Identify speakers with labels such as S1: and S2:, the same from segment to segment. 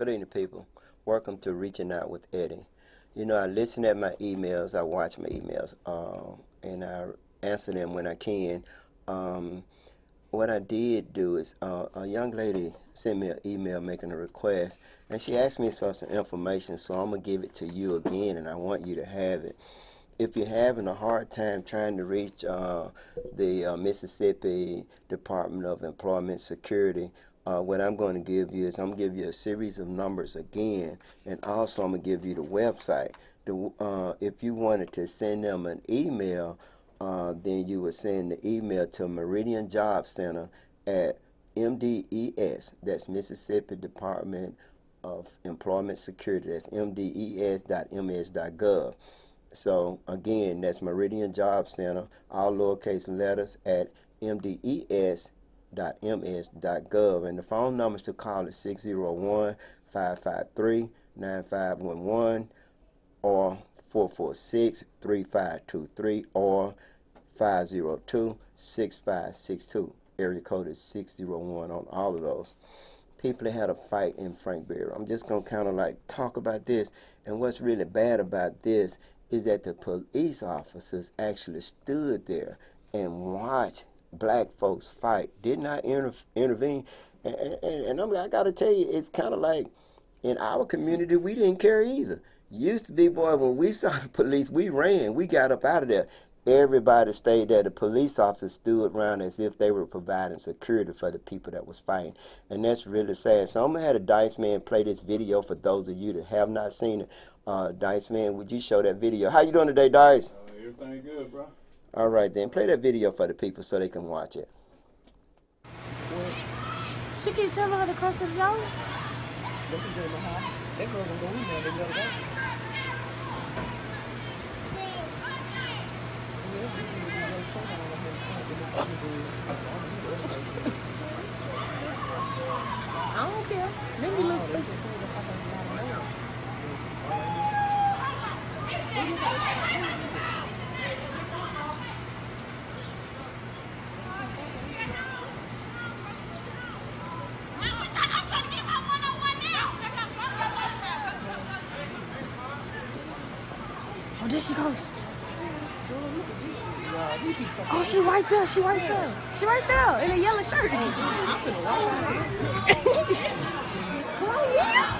S1: Good evening, people. Welcome to Reaching Out with Eddie. You know, I listen at my emails, I watch my emails, and I answer them when I can. What I did do is a young lady sent me an email making a request, and she asked me for some information, so I'm going to give it to you again, and I want you to have it. If you're having a hard time trying to reach the Mississippi Department of Employment Security, what I'm going to give you is I'm going to give you a series of numbers again, and also I'm going to give you the website. If you wanted to send them an email, then you would send the email to Meridian Job Center at MDES, that's Mississippi Department of Employment Security, that's mdes.ms.gov. So again, that's Meridian Job Center, all lowercase letters, at mdes.ms.gov, and the phone numbers to call is 601-553-9511 or 446-3523 or 502-6562. Area code is 601 on all of those. People that had a fight in Frankberry. I'm just going to kind of like talk about this, and what's really bad about this is that the police officers actually stood there and watched black folks fight, did not intervene. And I got to tell you, it's kind of like in our community, we didn't care either. Used to be, boy, when we saw the police, we ran. We got up out of there. Everybody stayed there. The police officers stood around as if they were providing security for the people that was fighting. And that's really sad. So I'm going to have the Dice Man play this video for those of you that have not seen it. Dice Man, would you show that video? How you doing today, Dice?
S2: Everything good, bro.
S1: All right, then. Play that video for the people so they can watch it.
S3: She keep telling her to come to the door.
S4: That girl gonna go in there, they gotta go.
S3: I don't care. Let me look stupid. Oh, there she goes. Oh, she right there. She right there. She right there in a yellow shirt. Oh, yeah.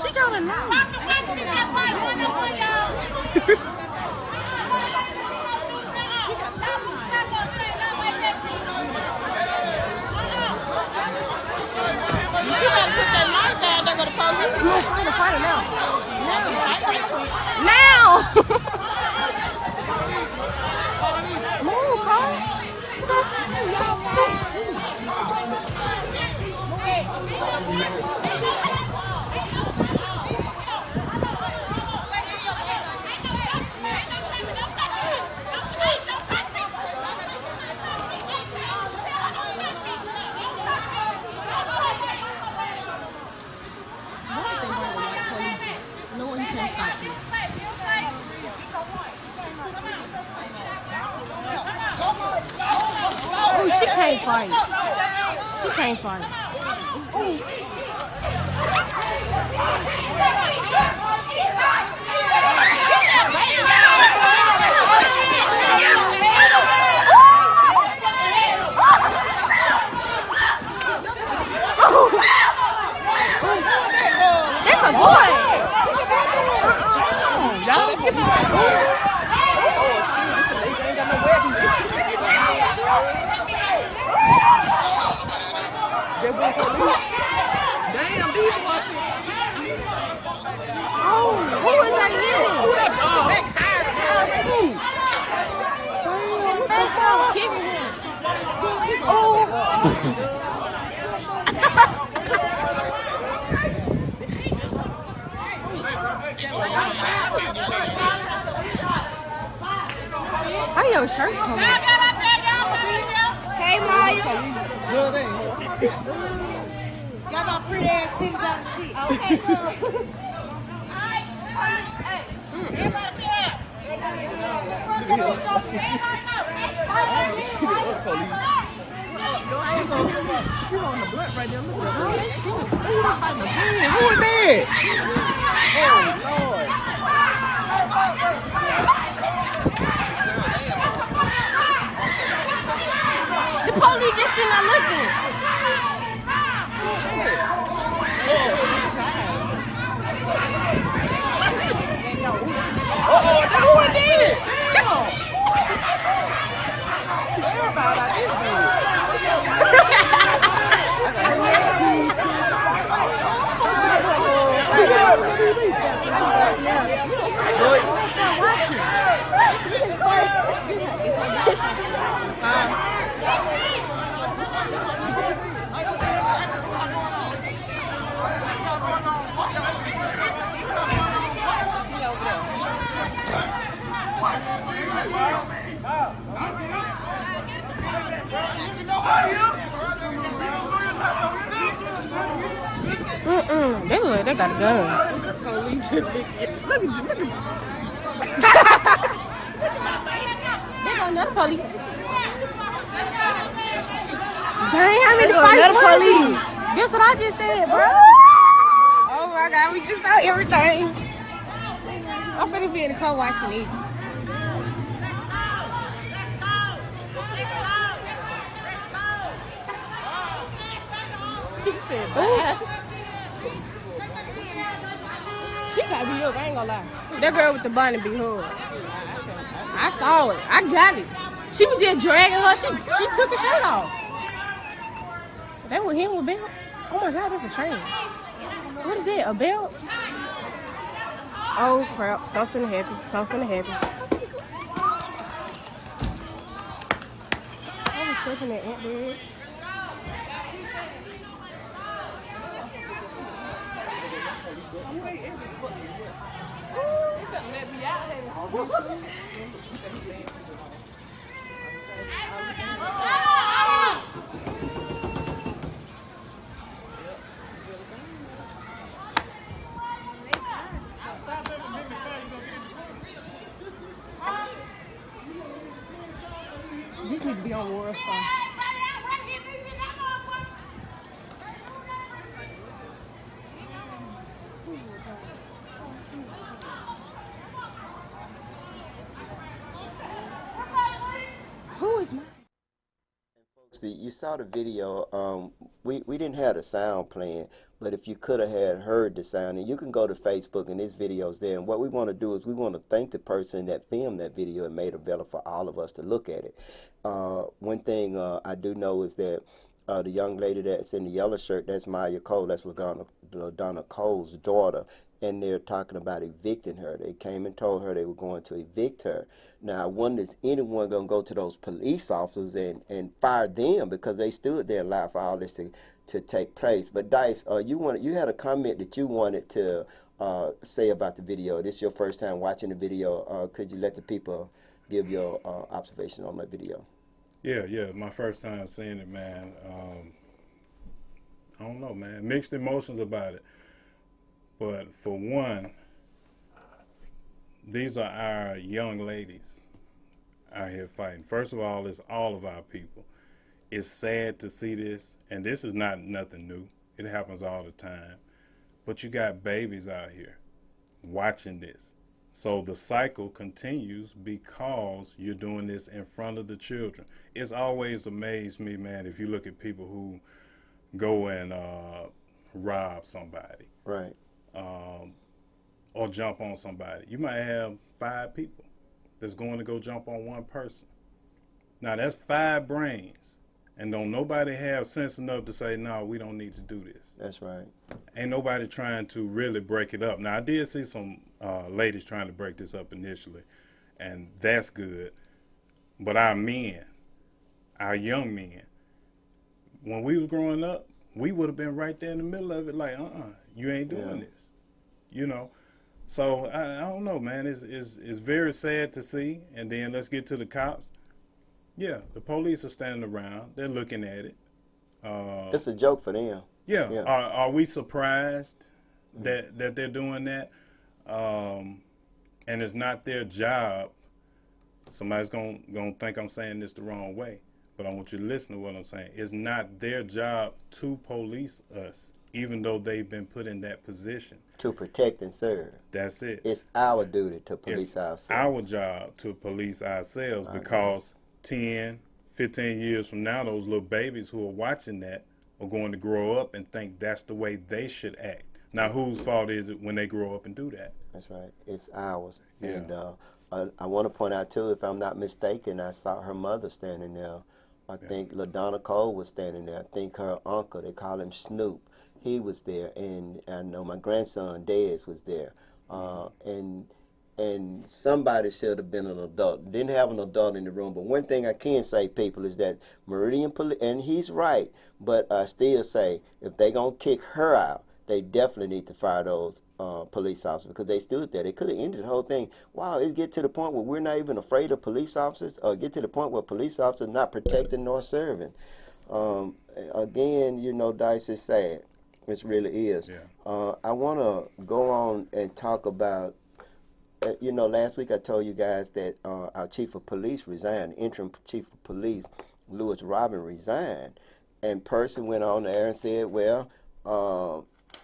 S3: She got a knife. We're gonna fight her now. Now! Move, Paul. Oh, she can't fight. She can't fight. That's a boy. Y'all let's get my Oh, who is that hitting? That's kicking him. Oh. How your shirt come on? Hey, Maya.
S4: my pretty ass titties out of shit.
S3: Okay, cool.
S2: She on the blunt right there. Look at her. Who is that? Oh, Lord.
S3: The police just sitting there looking.
S2: Uh-oh, who did it? Damn. Everybody out this bitch.
S3: They look like they got a gun.
S2: Look at you.
S3: There go another police. Dang, how many fights was it? That's what I just said, bro. Oh my God, we just saw everything. I'm finna be in the car watching these.
S2: He said, bye.
S3: She got beat up, I ain't gonna lie. That girl with the bonnet be hard. I saw it. I got it. She was just dragging her. She took her shirt off. That was him with belt. Oh my God, that's a chain. What is that? A belt? Oh crap! Something happen. Something happen. I was stepping at Aunt Bed. This need to be on World Star. Who is my?
S1: You saw the video. We didn't have the sound playing, but if you could have heard the sound, and you can go to Facebook and this video's there. And what we want to do is we want to thank the person that filmed that video and made it available for all of us to look at it. One thing I do know is that the young lady that's in the yellow shirt, that's Maya Cole. That's LaDonna Cole's daughter. And they're talking about evicting her. They came and told her they were going to evict her. Now, I wonder is anyone going to go to those police officers and fire them because they stood there and allowed for all this to take place. But Dice, you had a comment that you wanted to say about the video. This is your first time watching the video. Could you let the people give your observation on that video?
S5: Yeah, my first time seeing it, man. I don't know, man. Mixed emotions about it. But for one, these are our young ladies out here fighting. First of all, it's all of our people. It's sad to see this, and this is not nothing new. It happens all the time. But you got babies out here watching this. So the cycle continues because you're doing this in front of the children. It's always amazed me, man, if you look at people who go and rob somebody.
S1: Right.
S5: Or jump on somebody. You might have 5 people that's going to go jump on one person. Now that's 5 brains, and don't nobody have sense enough to say, no, we don't need to do this.
S1: That's right.
S5: Ain't nobody trying to really break it up. Now I did see some ladies trying to break this up initially, and that's good. But our men, our young men, when we were growing up, we would have been right there in the middle of it like, you ain't doing this, you know. So I don't know, man. It's very sad to see. And then let's get to the cops. Yeah, the police are standing around. They're looking at it.
S1: It's a joke for them.
S5: Yeah.
S1: Yeah.
S5: Are we surprised that they're doing that? And it's not their job. Somebody's gonna think I'm saying this the wrong way, but I want you to listen to what I'm saying. It's not their job to police us, even though they've been put in that position.
S1: To protect and serve.
S5: That's it.
S1: It's our duty to
S5: It's
S1: police
S5: our
S1: ourselves.
S5: job to police ourselves because 10, 15 years from now, those little babies who are watching that are going to grow up and think that's the way they should act. Now, whose fault is it when they grow up and do that?
S1: That's right. It's ours.
S5: Yeah.
S1: And I want to point out, too, if I'm not mistaken, I saw her mother standing there. I think LaDonna Cole was standing there. I think her uncle, they call him Snoop, he was there. And I know my grandson, Dez, was there. And somebody should have been an adult. Didn't have an adult in the room. But one thing I can say, people, is that Meridian Police, and he's right, but I still say if they going to kick her out, they definitely need to fire those police officers because they stood there. They could have ended the whole thing. Wow, it get to the point where we're not even afraid of police officers, or get to the point where police officers not protecting nor serving. Again, you know, Dice, is sad. It really is.
S5: Yeah.
S1: I want to go on and talk about, you know, last week I told you guys that our chief of police resigned, interim chief of police, Lewis Robin, resigned. And person went on there and said, well,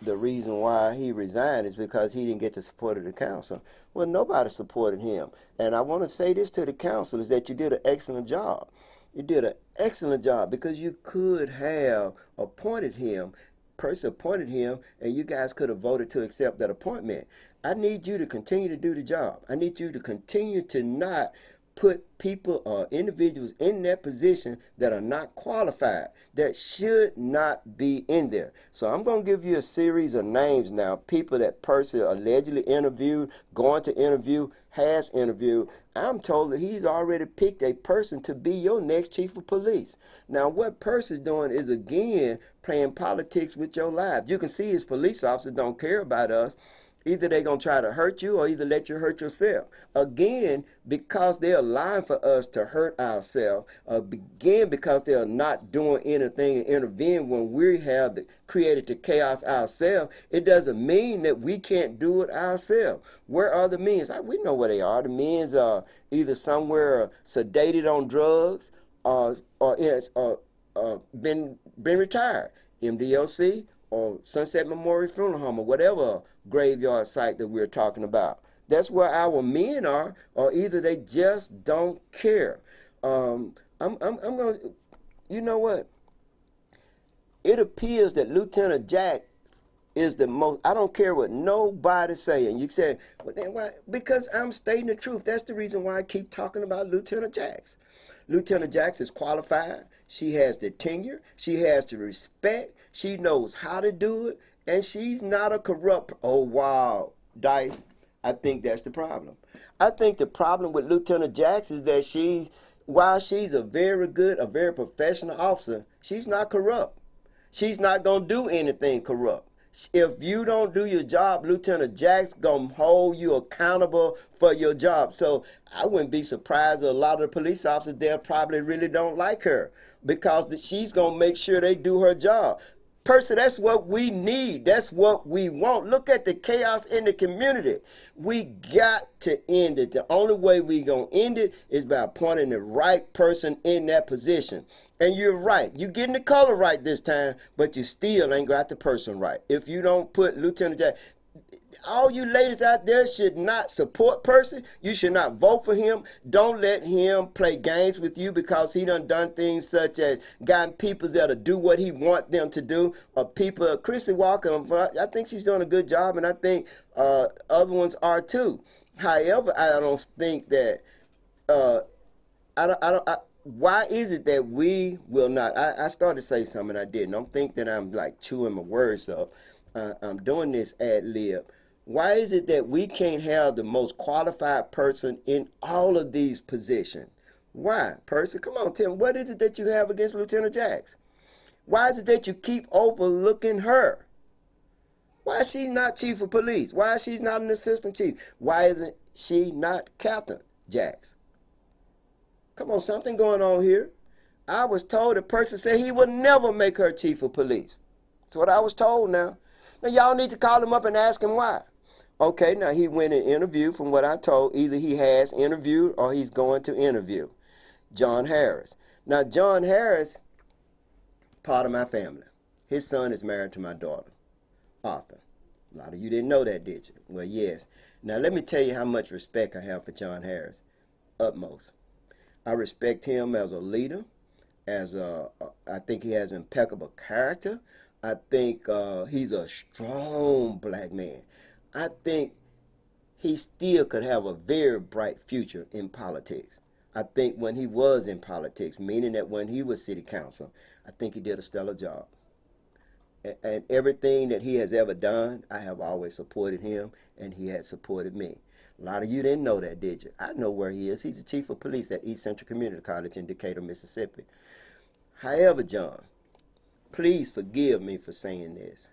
S1: the reason why he resigned is because he didn't get the support of the council. Well, nobody supported him. And I want to say this to the council, is that you did an excellent job. You did an excellent job because you could have appointed him, person appointed him, and you guys could have voted to accept that appointment. I need you to continue to do the job. I need you to continue to not put people or individuals in that position that are not qualified, that should not be in there. So I'm going to give you a series of names now, people that person allegedly interviewed, going to interview, has interviewed. I'm told that he's already picked a person to be your next chief of police. Now, what Percy's doing is, again, playing politics with your lives. You can see his police officers don't care about us. Either they're going to try to hurt you or either let you hurt yourself. Again, because they're lying for us to hurt ourselves. Again, because they're not doing anything and intervening when we have created the chaos ourselves. It doesn't mean that we can't do it ourselves. Where are the men? We know where they are. The men are either somewhere sedated on drugs or been retired. MDLC or Sunset Memorial Funeral Home or whatever graveyard site that we're talking about. That's where our men are, or either they just don't care. I'm going to, you know what? It appears that Lieutenant Jack is the most, I don't care what nobody's saying. You say, well, then why? Because I'm stating the truth. That's the reason why I keep talking about Lieutenant Jax. Lieutenant Jax is qualified. She has the tenure. She has the respect. She knows how to do it. And she's not a corrupt, oh, wow, Dice. I think that's the problem. I think the problem with Lieutenant Jax is that while she's a very good, a very professional officer, she's not corrupt. She's not going to do anything corrupt. If you don't do your job, Lieutenant Jack's going to hold you accountable for your job. So I wouldn't be surprised that a lot of the police officers there probably really don't like her because she's going to make sure they do her job. Percy, that's what we need. That's what we want. Look at the chaos in the community. We got to end it. The only way we're going to end it is by appointing the right person in that position. And you're right. You're getting the color right this time, but you still ain't got the person right. If you don't put Lieutenant Jack, all you ladies out there should not support Percy. You should not vote for him. Don't let him play games with you because he done things such as gotten people that'll do what he want them to do. Or people, Chrissy Walker, I think she's doing a good job, and I think other ones are too. However, I don't think that why is it that we will not? I started to say something I didn't. Don't think that I'm like chewing my words up. I'm doing this ad lib. Why is it that we can't have the most qualified person in all of these positions? Why, Percy? Come on, tell me, what is it that you have against Lieutenant Jax? Why is it that you keep overlooking her? Why is she not chief of police? Why is she not an assistant chief? Why isn't she not Captain Jax? Come on, something going on here. I was told a person said he would never make her chief of police. That's what I was told now. Now, y'all need to call him up and ask him why. Okay, now he went and interviewed from what I told. Either he has interviewed or he's going to interview John Harris. Now, John Harris, part of my family. His son is married to my daughter, Arthur. A lot of you didn't know that, did you? Well, yes. Now, let me tell you how much respect I have for John Harris. Utmost. I respect him as a leader. I think he has impeccable character. I think he's a strong black man. I think he still could have a very bright future in politics. I think when he was in politics, meaning that when he was city council, I think he did a stellar job. And everything that he has ever done, I have always supported him, and he has supported me. A lot of you didn't know that, did you? I know where he is. He's the chief of police at East Central Community College in Decatur, Mississippi. However, John, please forgive me for saying this.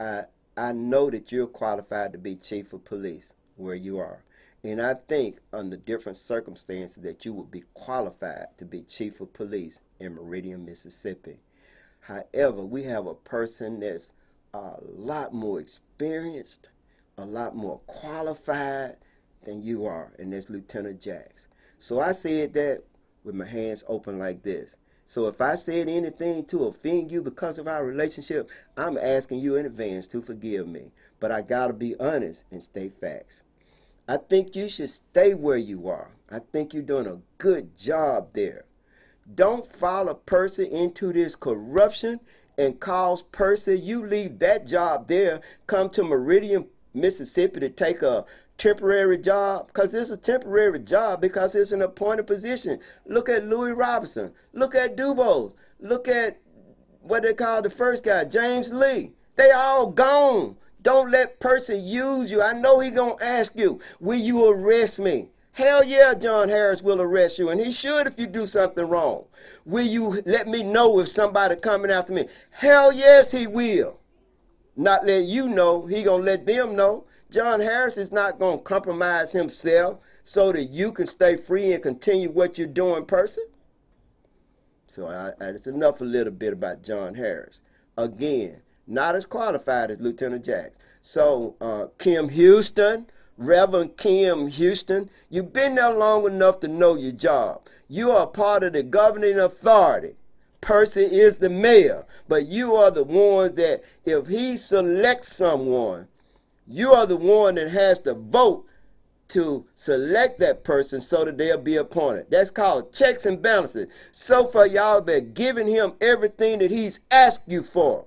S1: I know that you're qualified to be chief of police where you are. And I think under different circumstances that you would be qualified to be chief of police in Meridian, Mississippi. However, we have a person that's a lot more experienced, a lot more qualified than you are, and that's Lieutenant Jacks. So I said that with my hands open like this. So if I said anything to offend you because of our relationship, I'm asking you in advance to forgive me. But I got to be honest and state facts. I think you should stay where you are. I think you're doing a good job there. Don't follow Percy into this corruption and cause Percy, you leave that job there, come to Meridian, Mississippi to take a temporary job, because it's a temporary job because it's an appointed position. Look at Louis Robinson. Look at Dubose. Look at what they call the first guy, James Lee. They all gone. Don't let Percy use you. I know he gonna ask you, will you arrest me? Hell yeah, John Harris will arrest you, and he should if you do something wrong. Will you let me know if somebody coming after me? Hell yes, he will. Not let you know, he gonna let them know. John Harris is not going to compromise himself so that you can stay free and continue what you're doing, person. So it's enough a little bit about John Harris. Again, not as qualified as Lieutenant Jacks. So Kim Houston, Reverend Kim Houston, you've been there long enough to know your job. You are part of the governing authority. Percy is the mayor, but you are the one that if he selects someone, you are the one that has to vote to select that person so that they'll be appointed. That's called checks and balances. So far, y'all been giving him everything that he's asked you for.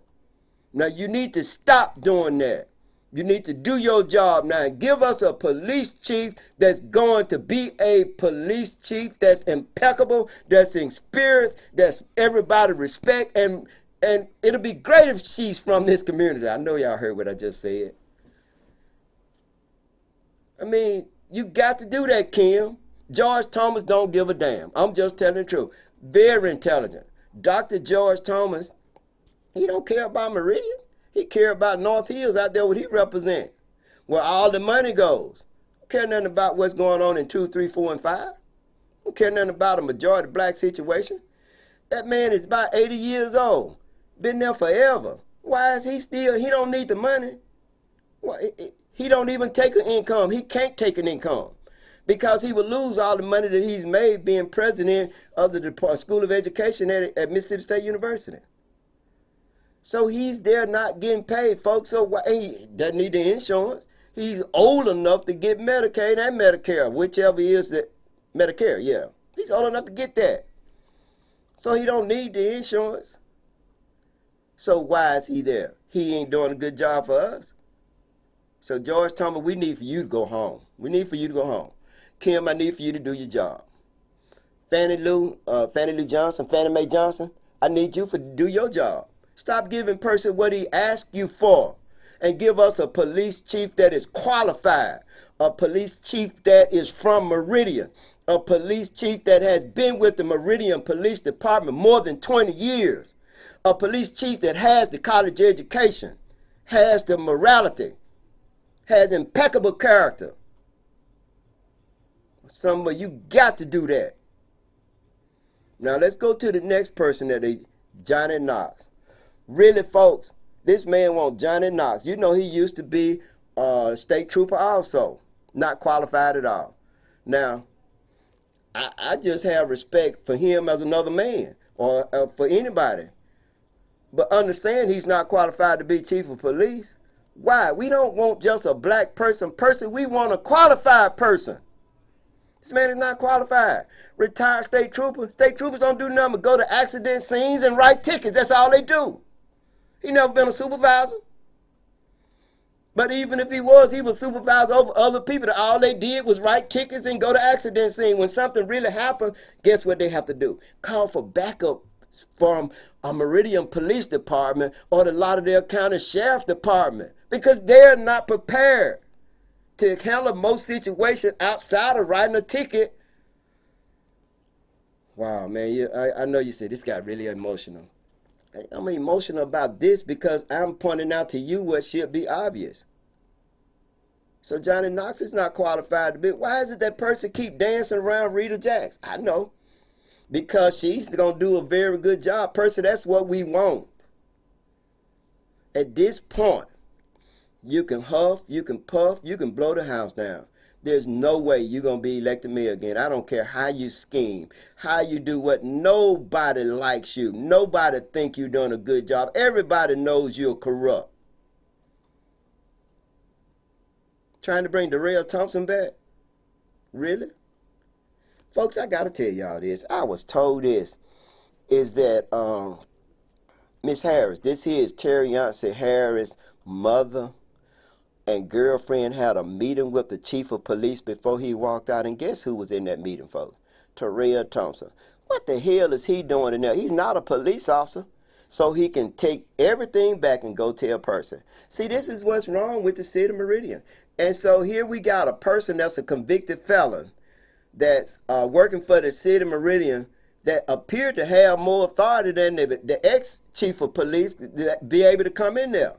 S1: Now, you need to stop doing that. You need to do your job now and give us a police chief that's going to be a police chief that's impeccable, that's experienced, that's everybody respect, and it'll be great if she's from this community. I know y'all heard what I just said. I mean, you got to do that, Kim. George Thomas don't give a damn. I'm just telling the truth. Very intelligent. Dr. George Thomas, he don't care about Meridian. He care about North Hills out there what he represent, where all the money goes. Don't care nothing about what's going on in 2, 3, 4, and 5. Don't care nothing about a majority black situation. That man is about 80 years old. Been there forever. Why is he still, he don't need the money. Why, he don't even take an income. He can't take an income because he would lose all the money that he's made being president of the School of Education at Mississippi State University. So he's there not getting paid, folks. So why, he doesn't need the insurance. He's old enough to get Medicaid and Medicare, whichever is the Medicare, yeah. He's old enough to get that. So he don't need the insurance. So why is he there? He ain't doing a good job for us. So George Thomas, we need for you to go home. We need for you to go home. Kim, I need for you to do your job. Fannie Lou Johnson, Fannie Mae Johnson, I need you to do your job. Stop giving Percy what he asked you for and give us a police chief that is qualified, a police chief that is from Meridian, a police chief that has been with the Meridian Police Department more than 20 years, a police chief that has the college education, has the morality, has impeccable character. Some of you got to do that. Now let's go to the next person that Johnny Knox. Really, folks, This man wants Johnny Knox. You know he used to be a state trooper also. Not qualified at all. Now, I just have respect for him as another man or for anybody. But understand he's not qualified to be chief of police. Why? We don't want just a black person. We want a qualified person. This man is not qualified. Retired state trooper. State troopers don't do nothing but go to accident scenes and write tickets. That's all they do. He never been a supervisor. But even if he was supervisor over other people. All they did was write tickets and go to accident scene. When something really happened, guess what they have to do? Call for backup from a Meridian Police Department or the Lauderdale County Sheriff Department because they're not prepared to handle most situations outside of writing a ticket. Wow, man, I know you said this got really emotional. I'm emotional about this because I'm pointing out to you what should be obvious. So Johnny Knox is not qualified to be. Why is it that person keep dancing around Rita Jacks? I know. Because she's going to do a very good job. Person, that's what we want. At this point, you can huff, you can puff, you can blow the house down. There's no way you're going to be elected mayor again. I don't care how you scheme, how you do what. Nobody likes you. Nobody think you're doing a good job. Everybody knows you're corrupt. Trying to bring Darrell Thompson back? Really? Folks, I got to tell y'all this. I was told this, is that Miss Harris, this here is Terry Yancey Harris' mother and girlfriend had a meeting with the chief of police before he walked out. And guess who was in that meeting, folks? Darrell Thompson. What the hell is he doing in there? He's not a police officer. So he can take everything back and go tell a person. See, this is what's wrong with the city of Meridian. And so here we got a person that's a convicted felon that's working for the city of Meridian that appeared to have more authority than the ex-chief of police to be able to come in there.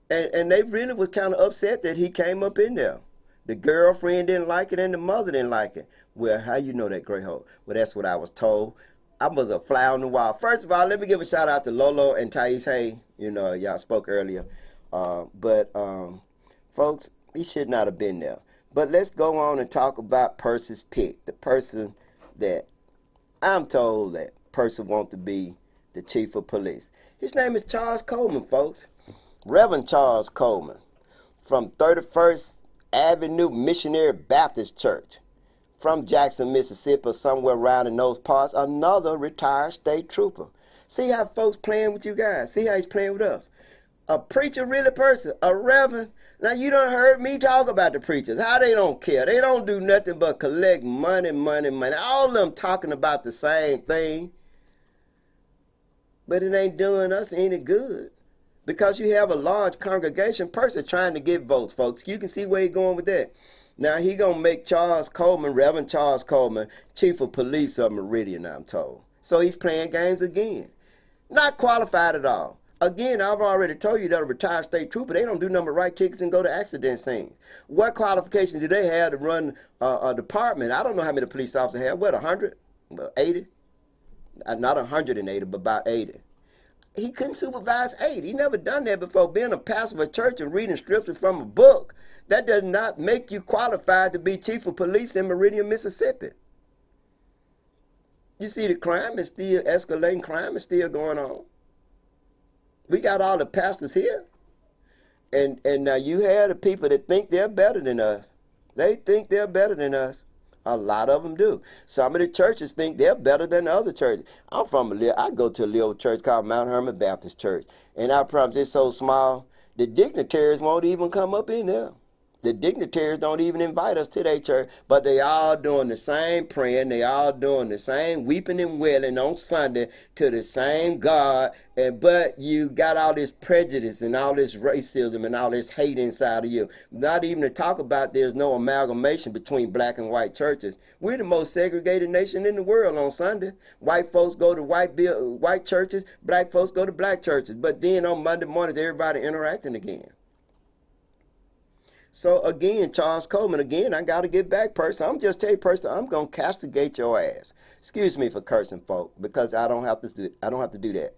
S1: And they really was kind of upset that he came up in there. The girlfriend didn't like it and the mother didn't like it. Well, how you know that, Grey Hole? Well, that's what I was told. I was a fly on the wall. First of all, let me give a shout out to Lolo and Thais Hay. You know, y'all spoke earlier. Folks, he should not have been there. But let's go on and talk about Percy's pick. The person that I'm told that person wants to be the chief of police. His name is Charles Coleman, folks. Reverend Charles Coleman from 31st Avenue Missionary Baptist Church from Jackson, Mississippi, somewhere around in those parts, another retired state trooper. See how folks playing with you guys? See how he's playing with us? A preacher really person, a reverend. Now you done heard me talk about the preachers, how they don't care. They don't do nothing but collect money, money, money. All of them talking about the same thing. But it ain't doing us any good. Because you have a large congregation person trying to get votes, folks. You can see where he's going with that. Now, he going to make Charles Coleman, Reverend Charles Coleman, chief of police of Meridian, I'm told. So he's playing games again. Not qualified at all. Again, I've already told you that a retired state trooper, they don't do nothing but write tickets and go to accident scenes. What qualifications do they have to run a department? I don't know how many police officers have. What, 100? 80? Not 180, but about 80. He couldn't supervise 8. He never done that before. Being a pastor of a church and reading scripture from a book, that does not make you qualified to be chief of police in Meridian, Mississippi. You see the crime is still escalating. Crime is still going on. We got all the pastors here. And now you have the people that think they're better than us. They think they're better than us. A lot of them do. Some of the churches think they're better than the other churches. I go to a little church called Mount Hermon Baptist Church. And I promise it's so small, the dignitaries won't even come up in there. The dignitaries don't even invite us to their church, but they all doing the same praying. They all doing the same weeping and wailing on Sunday to the same God. But you got all this prejudice and all this racism and all this hate inside of you. Not even to talk about there's no amalgamation between black and white churches. We're the most segregated nation in the world on Sunday. White folks go to white churches, black folks go to black churches. But then on Monday mornings, everybody interacting again. So again, Charles Coleman, again, I got to get back, person. I'm just telling you, person, I'm going to castigate your ass. Excuse me for cursing, folk, because I don't have to do that.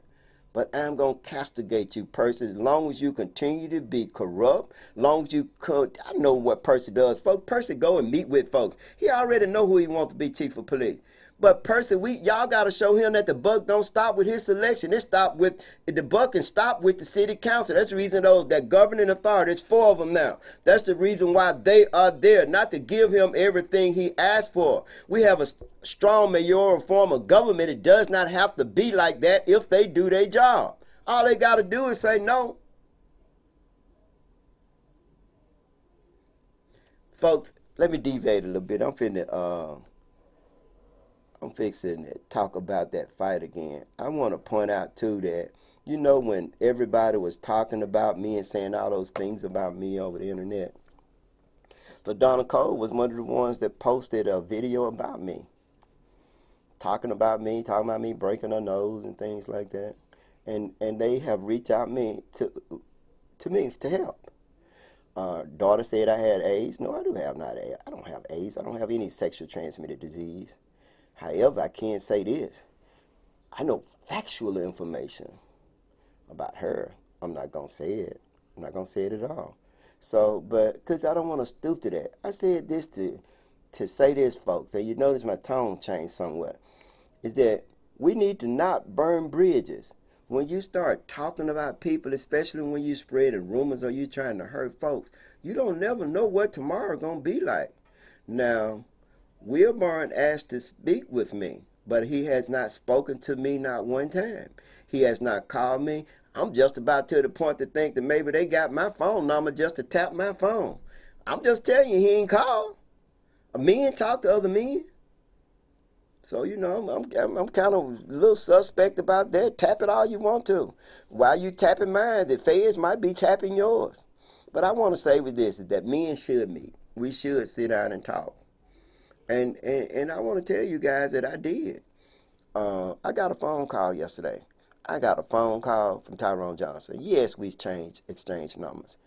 S1: but I'm going to castigate you, Percy, as long as you continue to be corrupt, long as you could. I know what Percy does, folks. Percy go and meet with folks. He already know who he wants to be chief of police. But Percy, y'all got to show him that the buck don't stop with his selection. It stop with the buck and stop with the city council. That's the reason that governing authority, there's 4 of them now. That's the reason why they are there, not to give him everything he asked for. We have a strong mayoral form of government. It does not have to be like that if they do their job. All they got to do is say no. Folks, let me deviate a little bit. I'm fixing to talk about that fight again. I want to point out, too, that, you know, when everybody was talking about me and saying all those things about me over the internet, LaDonna Cole was one of the ones that posted a video about me, talking about me breaking her nose and things like that. And they have reached out to me to help. Daughter said I had AIDS. No, I don't have AIDS. I don't have any sexually transmitted disease. However, I can say this. I know factual information about her. I'm not going to say it. I'm not going to say it at all. So, but, because I don't want to stoop to that. I said this to say this, folks, and you notice my tone changed somewhat, is that we need to not burn bridges. When you start talking about people, especially when you spreading rumors or you trying to hurt folks, you don't never know what tomorrow going to be like. Now, Wilburn asked to speak with me, but he has not spoken to me not one time. He has not called me. I'm just about to the point to think that maybe they got my phone number just to tap my phone. I'm just telling you, he ain't called. Men talk to other men. So, you know, I'm kind of a little suspect about that. Tap it all you want to. While you tapping mine, the feds might be tapping yours. But I want to say with this is that men should meet. We should sit down and talk. And I want to tell you guys that I did. I got a phone call yesterday. I got a phone call from Tyrone Johnson. Yes, we exchanged numbers.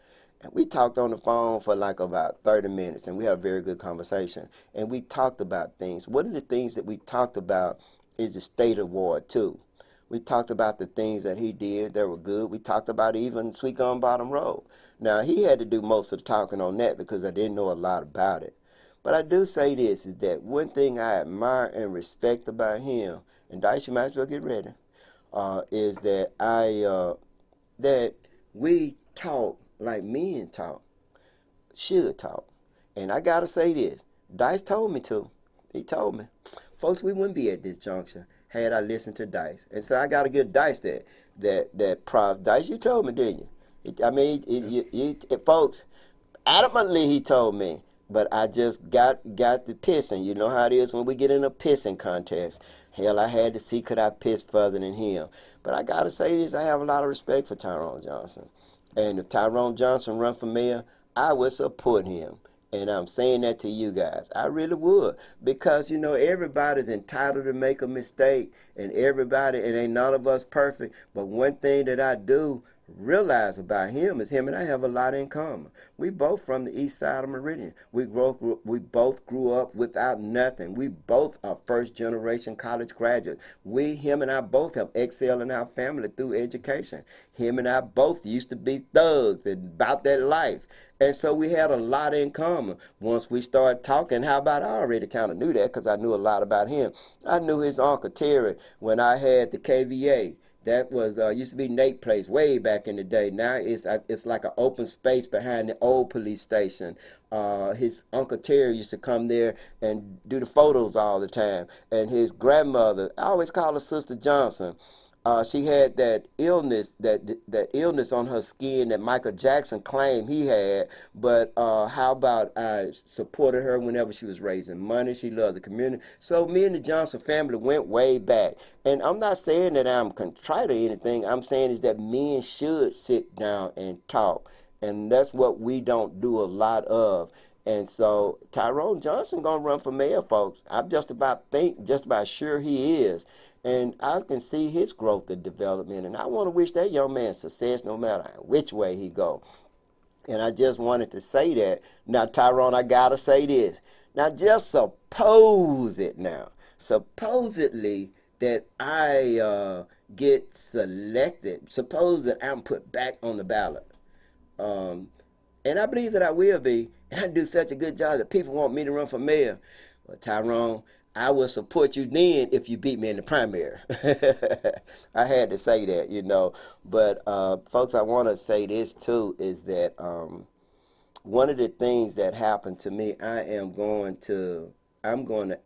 S1: And we talked on the phone for like about 30 minutes, and we had a very good conversation. And we talked about things. One of the things that we talked about is the state of Ward 2. We talked about the things that he did that were good. We talked about even Sweet Gum Bottom Road. Now, he had to do most of the talking on that because I didn't know a lot about it. But I do say this, is that one thing I admire and respect about him, and Dice, you might as well get ready, is that that we talk like men talk, should talk. And I got to say this, Dice told me to. He told me. Folks, we wouldn't be at this junction had I listened to Dice. And so I got to give Dice that props. Dice, you told me, didn't you? Folks, adamantly he told me. But I just got the pissing. You know how it is when we get in a pissing contest. Hell, I had to see could I piss further than him. But I got to say this, I have a lot of respect for Tyrone Johnson. And if Tyrone Johnson run for mayor, I would support him. And I'm saying that to you guys. I really would. Because, you know, everybody's entitled to make a mistake. And ain't none of us perfect. But one thing that I do realize about him is him and I have a lot in common. We both from the east side of Meridian. We both grew up without nothing. We both are first generation college graduates. Him and I both have excelled in our family through education. Him and I both used to be thugs and about that life. And so we had a lot in common. Once we started talking, how about I already kind of knew that because I knew a lot about him. I knew his Uncle Terry when I had the KVA. That was used to be Nate Place way back in the day. Now it's like an open space behind the old police station. His Uncle Terry used to come there and do the photos all the time. And his grandmother, I always call her Sister Johnson. She had that illness on her skin that Michael Jackson claimed he had. But how about I supported her whenever she was raising money. She loved the community. So me and the Johnson family went way back. And I'm not saying that I'm contrite or anything. I'm saying is that men should sit down and talk. And that's what we don't do a lot of. And so Tyrone Johnson gonna run for mayor, folks. I'm just about sure he is. And I can see his growth and development. And I want to wish that young man success no matter which way he go. And I just wanted to say that. Now, Tyrone, I got to say this. Now, just suppose it now. Supposedly that I get selected, suppose that I'm put back on the ballot, and I believe that I will be, and I do such a good job that people want me to run for mayor. Well, Tyrone, I will support you then if you beat me in the primary. I had to say that, you know. But folks, I want to say this too, is that one of the things that happened to me, I'm going to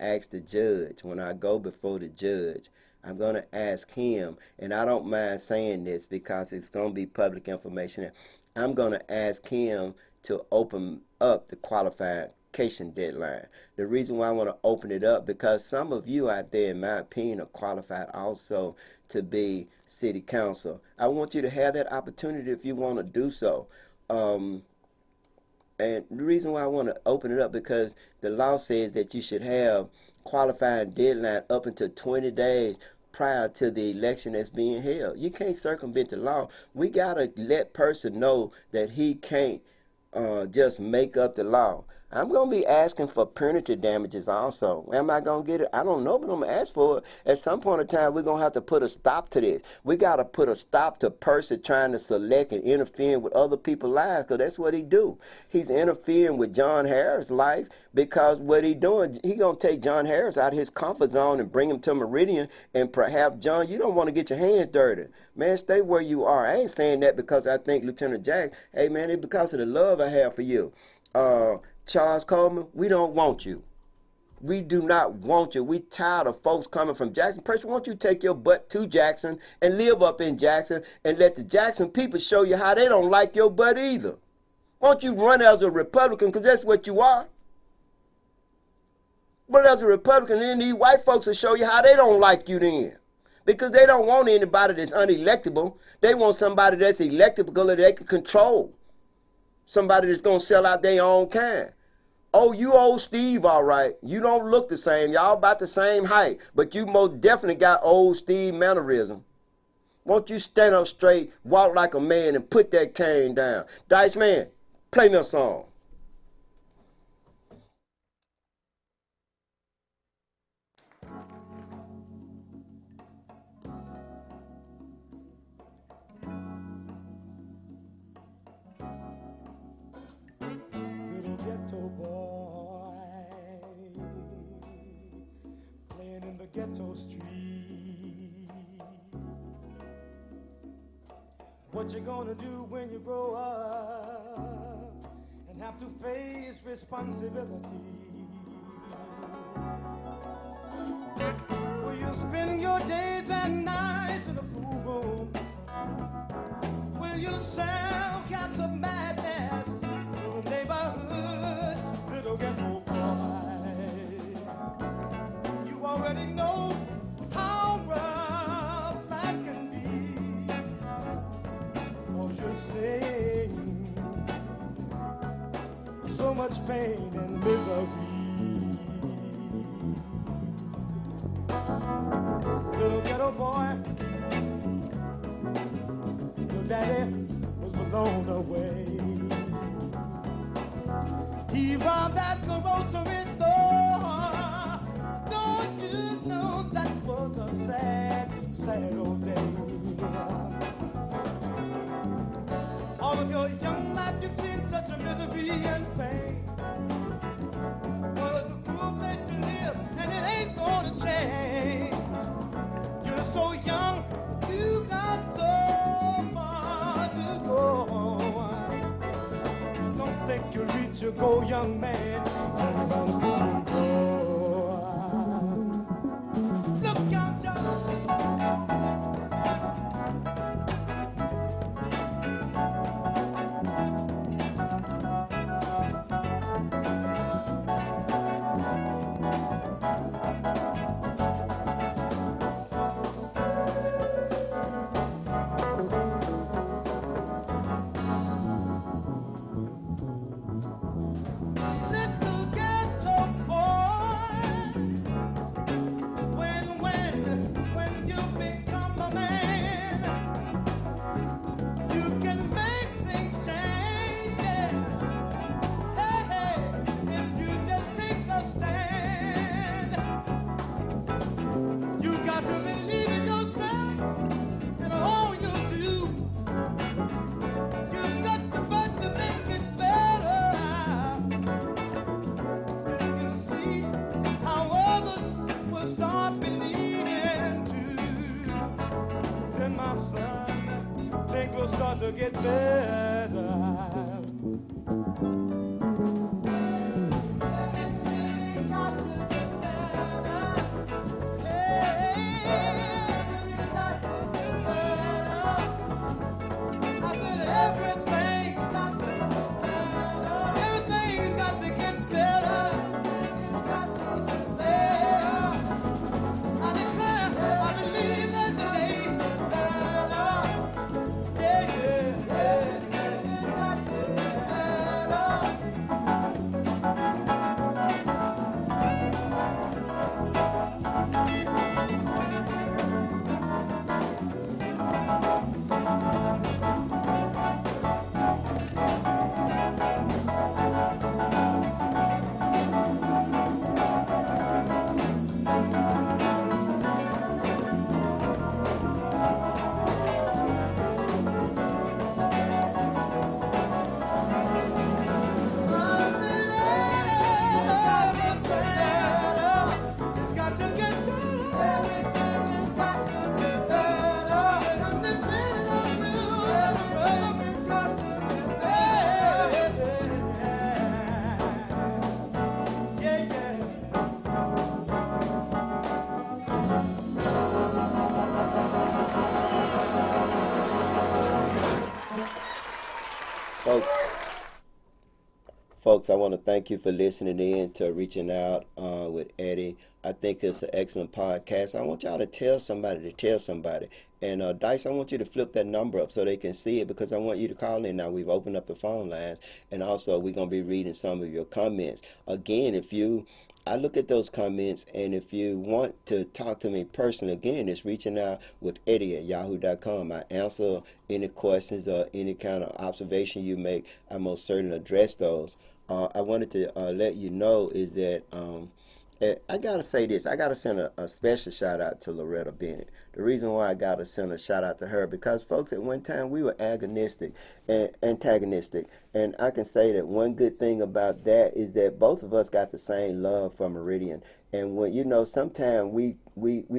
S1: ask the judge when I go before the judge. I'm going to ask him, and I don't mind saying this because it's going to be public information. I'm going to ask him to open up the qualification deadline. The reason why I want to open it up, because some of you out there, in my opinion, are qualified also to be city council. I want you to have that opportunity if you want to do so. And the reason why I want to open it up, because the law says that you should have qualifying deadline up until 20 days prior to the election that's being held. You can't circumvent the law. We got to let person know that he can't just make up the law. I'm going to be asking for punitive damages also. Am I going to get it? I don't know, but I'm going to ask for it. At some point in time, we're going to have to put a stop to this. We got to put a stop to person trying to select and interfering with other people's lives, because that's what he do. He's interfering with John Harris' life, because what he doing, he going to take John Harris out of his comfort zone and bring him to Meridian, and perhaps, John, you don't want to get your hands dirty. Man, stay where you are. I ain't saying that because I think Lieutenant Jackson, hey, man, it's because of the love I have for you. Charles Coleman, we don't want you. We do not want you. We tired of folks coming from Jackson. Person, why don't you take your butt to Jackson and live up in Jackson and let the Jackson people show you how they don't like your butt either. Why don't you run as a Republican, because that's what you are. Run as a Republican, and then these white folks will show you how they don't like you then. Because they don't want anybody that's unelectable. They want somebody that's electable because they can control. Somebody that's going to sell out their own kind. Oh, you old Steve, all right. You don't look the same. Y'all about the same height. But you most definitely got old Steve mannerism. Won't you stand up straight, walk like a man, and put that cane down? Dice Man, play me a song.
S6: Little ghetto boy playing in the ghetto street. What you gonna do when you grow up and have to face responsibility? Will you spend your days and nights in a pool room? Will you sell cats of madness to the neighborhood, little ghetto boy? You already know how rough life can be, 'cause you're seeing so much pain and misery. Little ghetto boy, your daddy was blown away. He robbed that grocery store. Don't you know that was a sad, sad old day? All of your young life you've seen such a misery and pain. Well, it's a cruel place to live, and it ain't gonna change. You're so young, you got so far to go. Don't think you'll reach your goal, young man. Learn about a good grow. Look out, John. Little ghetto to get better.
S1: Folks, I want to thank you for listening in to Reaching Out with Eddie. I think it's an excellent podcast. I want y'all to tell somebody. And Dice, I want you to flip that number up so they can see it, because I want you to call in now. We've opened up the phone lines, and also we're going to be reading some of your comments. Again, I look at those comments, and if you want to talk to me personally, again, it's Reaching Out with Eddie at yahoo.com. I answer any questions or any kind of observation you make. I most certainly address those. I wanted to let you know is that I got to say this. I got to send a special shout out to Loretta Bennett. The reason why I got to send a shout out to her, because folks, at one time we were antagonistic. And I can say that one good thing about that is that both of us got the same love for Meridian. And when, sometimes we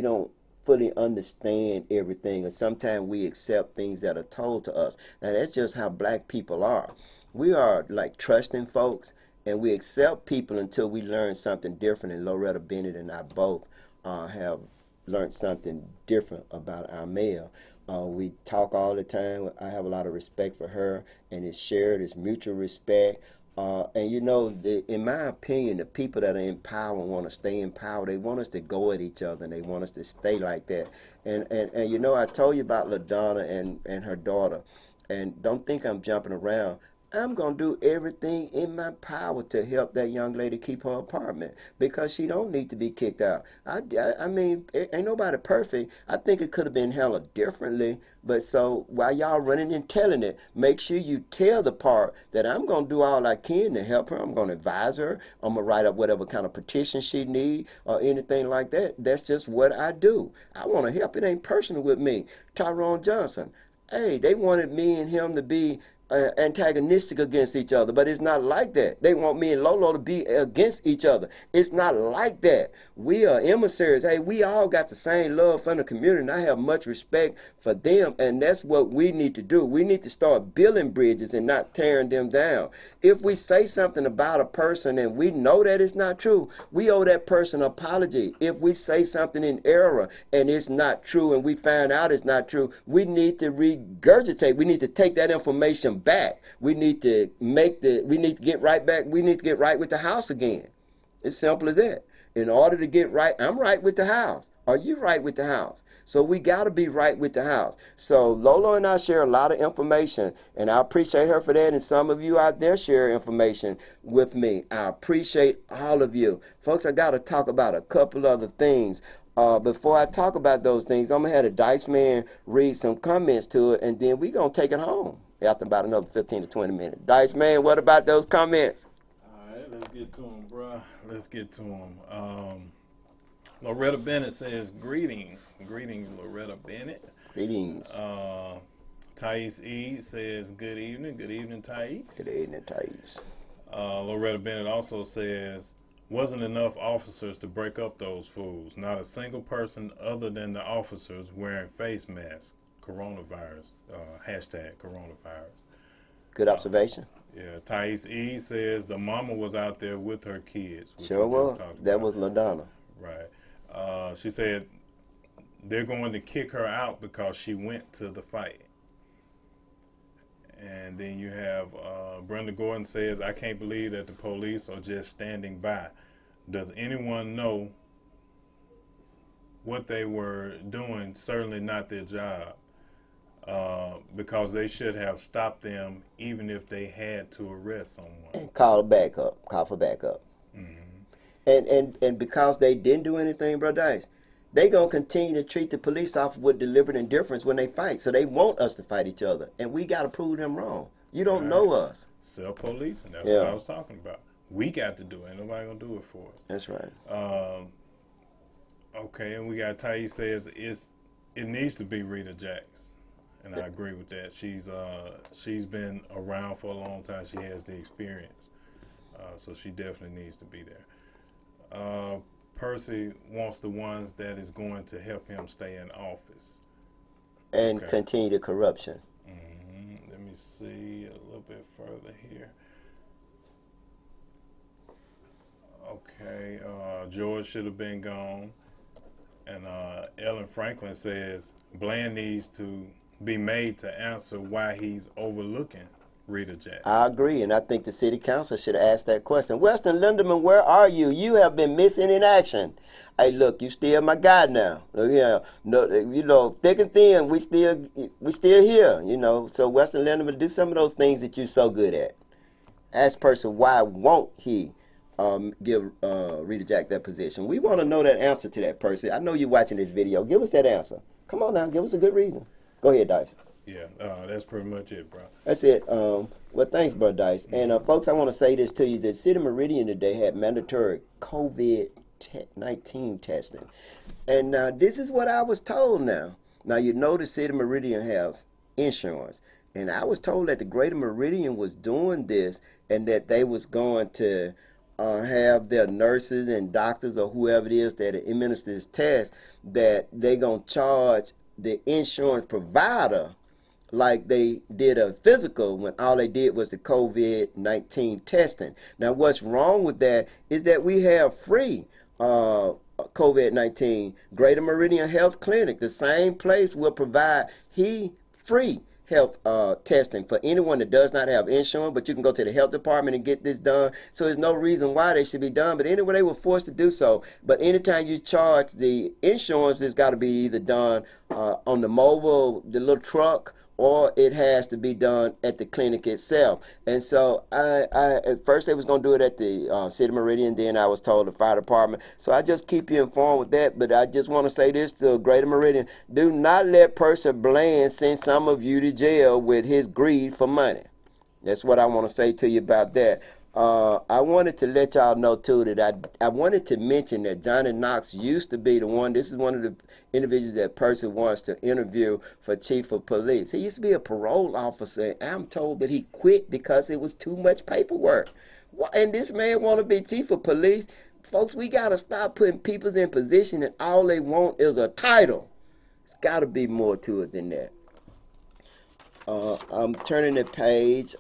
S1: don't fully understand everything, and sometimes we accept things that are told to us. Now, that's just how black people are. We are like trusting folks, and we accept people until we learn something different. And Loretta Bennett and I both have learned something different about our mayor. We talk all the time. I have a lot of respect for her, and it's shared, it's mutual respect. In my opinion, the people that are in power want to stay in power. They want us to go at each other, and they want us to stay like that. And I told you about LaDonna and her daughter. And don't think I'm jumping around. I'm going to do everything in my power to help that young lady keep her apartment, because she don't need to be kicked out. I mean, ain't nobody perfect. I think it could have been handled differently. But so while y'all running and telling it, make sure you tell the part that I'm going to do all I can to help her. I'm going to advise her. I'm going to write up whatever kind of petition she need or anything like that. That's just what I do. I want to help. It ain't personal with me. Tyrone Johnson. Hey, they wanted me and him to be antagonistic against each other, but it's not like that. They want me and Lolo to be against each other. It's not like that. We are emissaries. Hey, we all got the same love from the community, and I have much respect for them, and that's what we need to do. We need to start building bridges and not tearing them down. If we say something about a person and we know that it's not true, we owe that person an apology. If we say something in error and it's not true and we find out it's not true, we need to regurgitate. We need to take that information back. We need to get right back. We need to get right with the house again. It's simple as that. In order to get right, I'm right with the house. Are you right with the house? So we got to be right with the house. So Lolo and I share a lot of information, and I appreciate her for that. And some of you out there share information with me. I appreciate all of you. Folks, I got to talk about a couple other things. Before I talk about those things, I'm going to have the Dice Man read some comments to it, and then we're going to take it home after about another 15 to 20 minutes. Dice Man, what about those comments?
S5: All right, let's get to them, bro. Let's get to them. Loretta Bennett says, greeting, Loretta Bennett.
S1: Greetings.
S5: Thais E says, good evening, Thais.
S1: Good evening, Thais.
S5: Loretta Bennett also says, wasn't enough officers to break up those fools. Not a single person other than the officers wearing face masks. coronavirus, hashtag coronavirus.
S1: Good observation.
S5: Yeah, Thais E says the mama was out there with her kids. Which
S1: Sure
S5: we just
S1: was.
S5: talked
S1: That
S5: about.
S1: was LaDonna.
S5: Right. She said they're going to kick her out because she went to the fight. And then you have Brenda Gordon says, I can't believe that the police are just standing by. Does anyone know what they were doing? Certainly not their job. Because they should have stopped them even if they had to arrest someone.
S1: And call backup. Call for backup. And because they didn't do anything, Bro Dice, they going to continue to treat the police officer with deliberate indifference when they fight. So they want us to fight each other. And we got to prove them wrong. You don't know us.
S5: Self-policing, that's
S1: Yeah.
S5: what I was talking about. We got to do it. Ain't nobody going to do it for us.
S1: That's right.
S5: Okay, and we got Thais says it needs to be Rita Jacks. And I agree with that. She's been around for a long time. She has the experience. So she definitely needs to be there. Percy wants the ones that is going to help him stay in office.
S1: And
S5: Okay.
S1: continue the corruption.
S5: Let me see a little bit further here. Okay, George should have been gone. And Ellen Franklin says Bland needs to be made to answer why he's overlooking Rita Jack.
S1: I agree, and I think the city council should ask that question. Weston Linderman, where are you? You have been missing in action. Hey, look, you still my guy now. Yeah, no, you know, thick and thin, we still here. You know, so Weston Linderman, do some of those things that you're so good at. Ask person why won't he give Rita Jack that position? We want to know that answer to that person. I know you're watching this video. Give us that answer. Come on now, give us a good reason. Go ahead, Dice.
S5: Yeah, that's pretty much it, bro.
S1: That's it. Well, thanks, Bro Dice. And folks, I want to say this to you: that City Meridian today had mandatory COVID-19 testing, and this is what I was told. Now you know the City Meridian has insurance, and I was told that the Greater Meridian was doing this, and that they was going to have their nurses and doctors or whoever it is that administers this test, that they gonna charge the insurance provider like they did a physical when all they did was the COVID-19 testing. Now, what's wrong with that is that we have free COVID-19. Greater Meridian Health Clinic, the same place, will provide free health testing for anyone that does not have insurance, but you can go to the health department and get this done. So there's no reason why they should be done, but anyway, they were forced to do so. But anytime you charge the insurance, it's got to be either done on the mobile, the little truck, or it has to be done at the clinic itself. And so I at first they was going to do it at the City Meridian, then I was told the fire department. So I just keep you informed with that, but I just want to say this to Greater Meridian: do not let Percy Bland send some of you to jail with his greed for money. That's what I want to say to you about that. I wanted to let y'all know too that I wanted to mention that Johnny Knox used to be the one. This is one of the individuals that Percy wants to interview for chief of police. He used to be a parole officer, and I'm told that he quit because it was too much paperwork. And this man want to be chief of police. Folks, we got to stop putting people in position and all they want is a title. It's got to be more to it than that. I'm turning the page.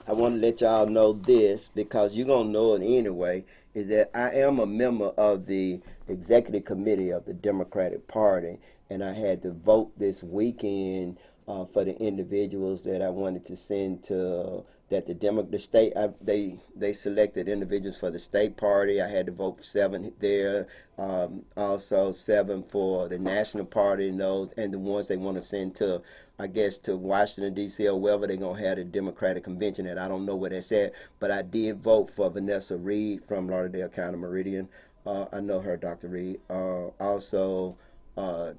S1: I want to let y'all know this because you're going to know it anyway, is that I am a member of the executive committee of the Democratic Party, and I had to vote this weekend for the individuals that I wanted to send to that the state. They selected individuals for the state party. I had to vote for 7 there, also 7 for the national party, and the ones they want to send to, I guess, to Washington, D.C. or wherever they're going to have the Democratic convention at. I don't know where that's at, but I did vote for Vanessa Reed from Lauderdale County Meridian. I know her, Dr. Reed. Also,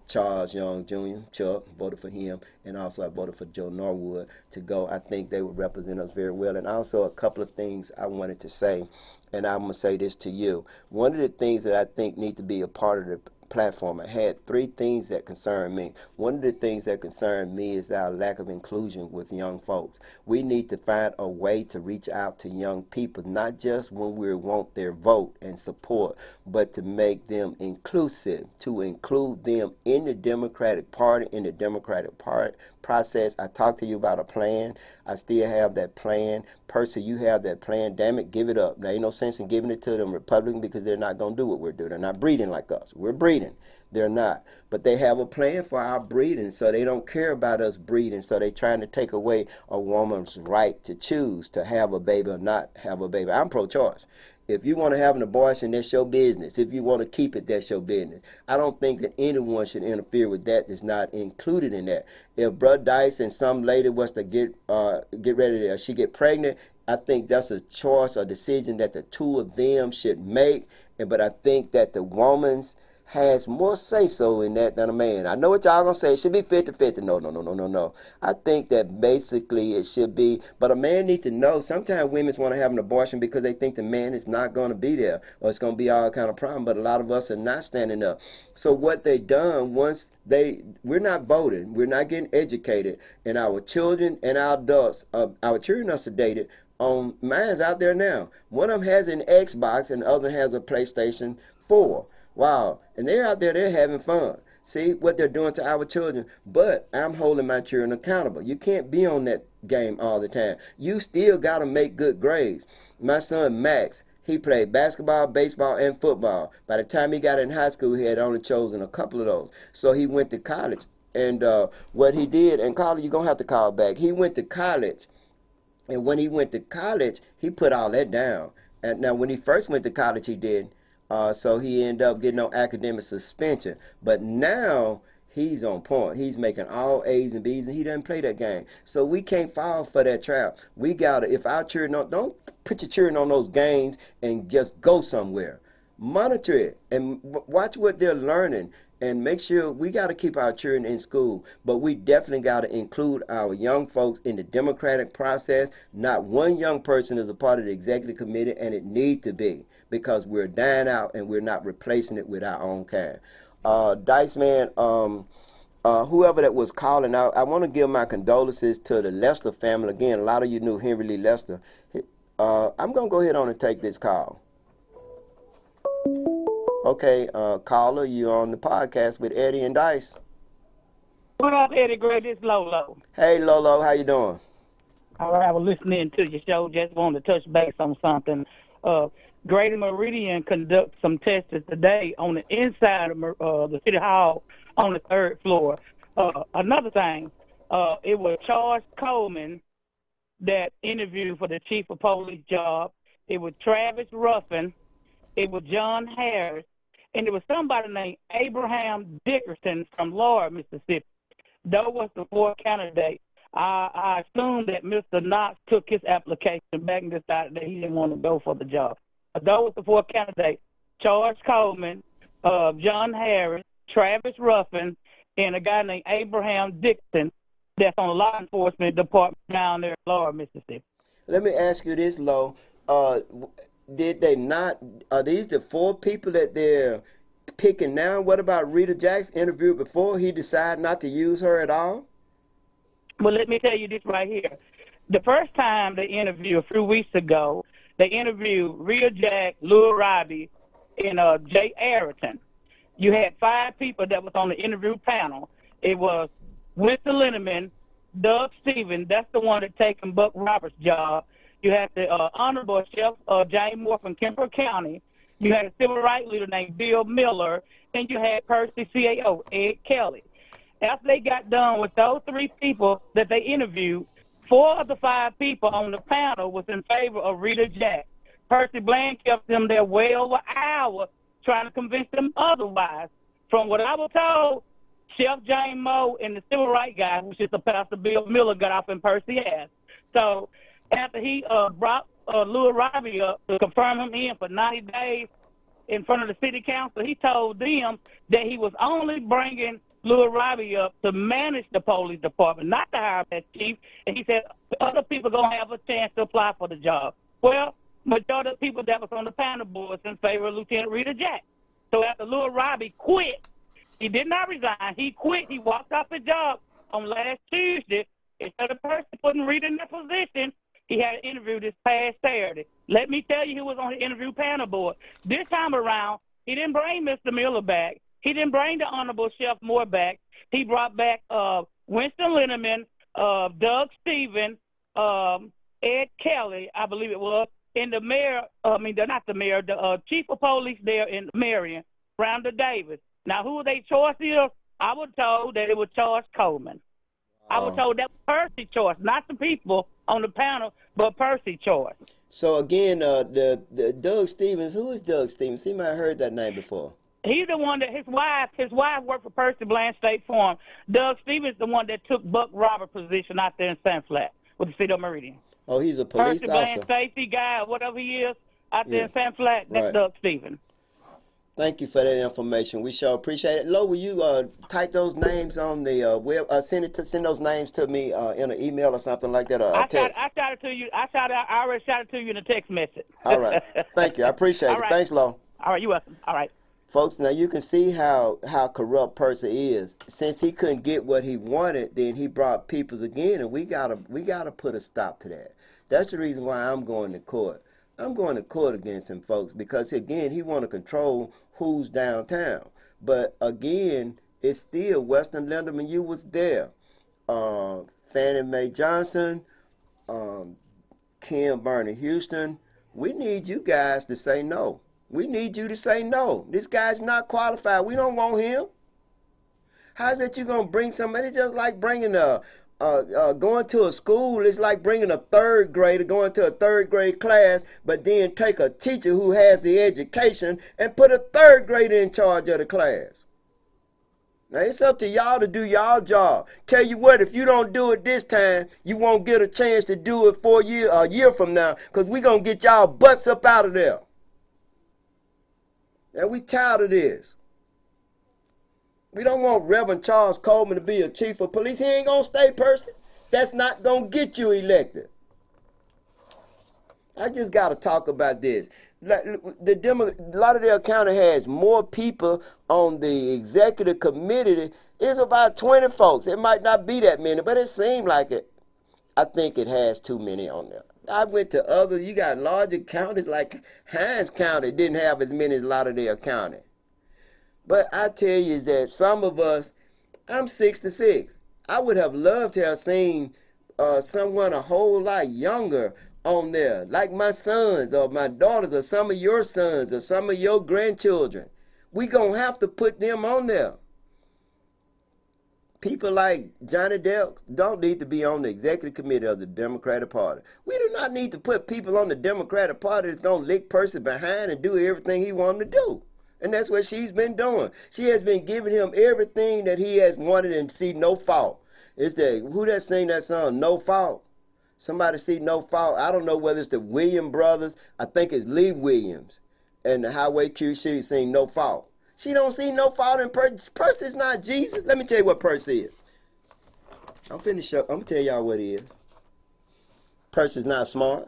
S1: Charles Young Jr., Chuck, voted for him, and also I voted for Joe Norwood to go. I think they would represent us very well. And also a couple of things I wanted to say, and I'm going to say this to you. One of the things that I think need to be a part platform, I had 3 things that concern me. One of the things that concern me is our lack of inclusion with young folks. We need to find a way to reach out to young people, not just when we want their vote and support, but to make them inclusive, to include them in the Democratic Party, in the Democratic Party process. I talked to you about a plan. I still have that plan. Percy, you have that plan. Damn it, give it up. There ain't no sense in giving it to them Republicans because they're not going to do what we're doing. They're not breeding like us. We're breeding. They're not. But they have a plan for our breeding, so they don't care about us breeding. So they're trying to take away a woman's right to choose to have a baby or not have a baby. I'm pro-choice. If you want to have an abortion, that's your business. If you want to keep it, that's your business. I don't think that anyone should interfere with that that's not included in that. If Brother Dice and some lady was to get ready to, she get pregnant, I think that's a choice, a decision that the 2 of them should make. But I think that the woman's has more say-so in that than a man. I know what y'all gonna say. It should be 50-50. No. I think that basically it should be, but a man needs to know. Sometimes women want to have an abortion because they think the man is not going to be there or it's going to be all kind of problem, but a lot of us are not standing up. So what they done, we're not voting, we're not getting educated, and our children and our adults, our children are sedated. Mine's out there now. One of them has an Xbox and the other has a PlayStation 4. Wow. And they're out there, they're having fun. See what they're doing to our children. But I'm holding my children accountable. You can't be on that game all the time. You still got to make good grades. My son, Max, he played basketball, baseball, and football. By the time he got in high school, he had only chosen a couple of those. So he went to college. And what he did, and Carla, you're going to have to call back. He went to college. And when he went to college, he put all that down. And now, when he first went to college, he did. So he ended up getting on academic suspension. But now he's on point. He's making all A's and B's, and he doesn't play that game. So we can't fall for that trap. We gotta, if our children don't put your children on those games and just go somewhere. Monitor it and watch what they're learning. And make sure we got to keep our children in school, but we definitely got to include our young folks in the democratic process. Not one young person is a part of the executive committee, and it need to be, because we're dying out and we're not replacing it with our own kind. Dice Man, whoever that was calling out, I want to give my condolences to the Lester family. Again, a lot of you knew Henry Lee Lester. I'm going to go ahead on and take this call. Okay, caller, you're on the podcast with Eddie and Dice.
S7: What up, Eddie Gray? This is Lolo.
S1: Hey, Lolo, how you doing?
S7: All right, I was listening to your show. Just wanted to touch base on something. Grady Meridian conducted some tests today on the inside of the City Hall on the 3rd floor. Another thing, it was Charles Coleman that interviewed for the chief of police job. It was Travis Ruffin. It was John Harris. And there was somebody named Abraham Dickerson from Lower Mississippi. Those was the 4 candidates. I assume that Mr. Knox took his application back and decided that he didn't want to go for the job. Those was the 4 candidates: Charles Coleman, John Harris, Travis Ruffin, and a guy named Abraham Dickerson that's on the law enforcement department down there in Lower Mississippi.
S1: Let me ask you this, Lo. Did they not, are these the 4 people that they're picking now? What about Rita Jackson interviewed before he decided not to use her at all?
S7: Well, let me tell you this right here. The first time they interviewed, a few weeks ago, they interviewed Rita Jack, Lou Rabi, and Jay Ayrton. You had 5 people that was on the interview panel. It was Winston Lindeman, Doug Stevens, that's the one that taken Buck Roberts' job. You had the Honorable Chef James Moore from Kemper County. You had a civil rights leader named Bill Miller. And you had Percy CAO, Ed Kelly. After they got done with those 3 people that they interviewed, 4 of the 5 people on the panel was in favor of Rita Jack. Percy Bland kept them there well over an hour trying to convince them otherwise. From what I was told, Chef James Moore and the civil rights guy, which is the Pastor Bill Miller, got off in Percy's ass. So after he brought Lou Rabi up to confirm him in for 90 days in front of the city council, he told them that he was only bringing Lou Rabi up to manage the police department, not to hire as chief. And he said other people going to have a chance to apply for the job. Well, majority of the people that was on the panel board was in favor of Lieutenant Rita Jack. So after Lil Robbie quit, he did not resign. He quit. He walked off the job on last Tuesday. Instead of person putting Rita in that position, he had an interview this past Saturday. Let me tell you who was on the interview panel board. This time around, he didn't bring Mr. Miller back. He didn't bring the Honorable Chef Moore back. He brought back Winston Lindeman, Doug Stevens, Ed Kelly, I believe it was, and the mayor, not the mayor, the chief of police there in Marion, Rhonda Davis. Now, who they choice is, I was told that it was Charles Coleman. I was told that was Percy Choice, not the people on the panel, but Percy Choice.
S1: So again, the Doug Stevens, who is Doug Stevens? He might have heard that name before.
S7: He's the one that his wife worked for Percy Bland State Farm. Doug Stevens, the one that took Buck Robert position out there in San Flat with the Cedar Meridian.
S1: Oh, he's a police
S7: Percy
S1: officer.
S7: Bland safety guy, or whatever he is, out there in San Flat. That's
S1: Right.
S7: Doug Stevens.
S1: Thank you for that information. We sure appreciate it. Lo, will you type those names on the web? Send those names to me in an email or something like that, or a text.
S7: I shot it to you. I already shot it to you in a text message.
S1: All right. Thank you. I appreciate it.
S7: All right.
S1: Thanks, Lo.
S7: All right, you're welcome. All right.
S1: Folks, now you can see how corrupt Percy is. Since he couldn't get what he wanted, then he brought peoples again, and we gotta put a stop to that. That's the reason why I'm going to court. I'm going to court against him, folks, because again, he want to control who's downtown. But again, it's still Weston Linderman. You was there. Fannie Mae Johnson, Kim Bernie Houston. We need you guys to say no. We need you to say no. This guy's not qualified. We don't want him. How's that you gonna bring somebody? It's just like bringing going to a school. It's like bringing a third grader going to a third grade class, but then take a teacher who has the education and put a third grader in charge of the class. Now it's up to y'all to do y'all job. Tell you what, if you don't do it this time, you won't get a chance to do it a year from now, because we're gonna get y'all butts up out of there. And we tired of this. We don't want Reverend Charles Coleman to be a chief of police. He ain't gonna stay person. That's not gonna get you elected. I just gotta talk about this. Lauderdale County has more people on the executive committee. It's about 20 folks. It might not be that many, but it seems like it. I think it has too many on there. I went to other, you got larger counties like Hines County didn't have as many as Lauderdale County. But I tell you is that some of us, I'm 66. I would have loved to have seen someone a whole lot younger on there, like my sons or my daughters or some of your sons or some of your grandchildren. We gonna have to put them on there. People like Johnny Delks don't need to be on the executive committee of the Democratic Party. We do not need to put people on the Democratic Party that's going to lick Percy behind and do everything he wanted to do. And that's what she's been doing. She has been giving him everything that he has wanted and see no fault. It's who that sing that song, No Fault? Somebody see No Fault. I don't know whether it's the Williams brothers. I think it's Lee Williams and the Highway QC sing No Fault. She don't see no fault in Percy. Percy's not Jesus. Let me tell you what Percy is. I'm gonna tell y'all what he is. Percy's not smart.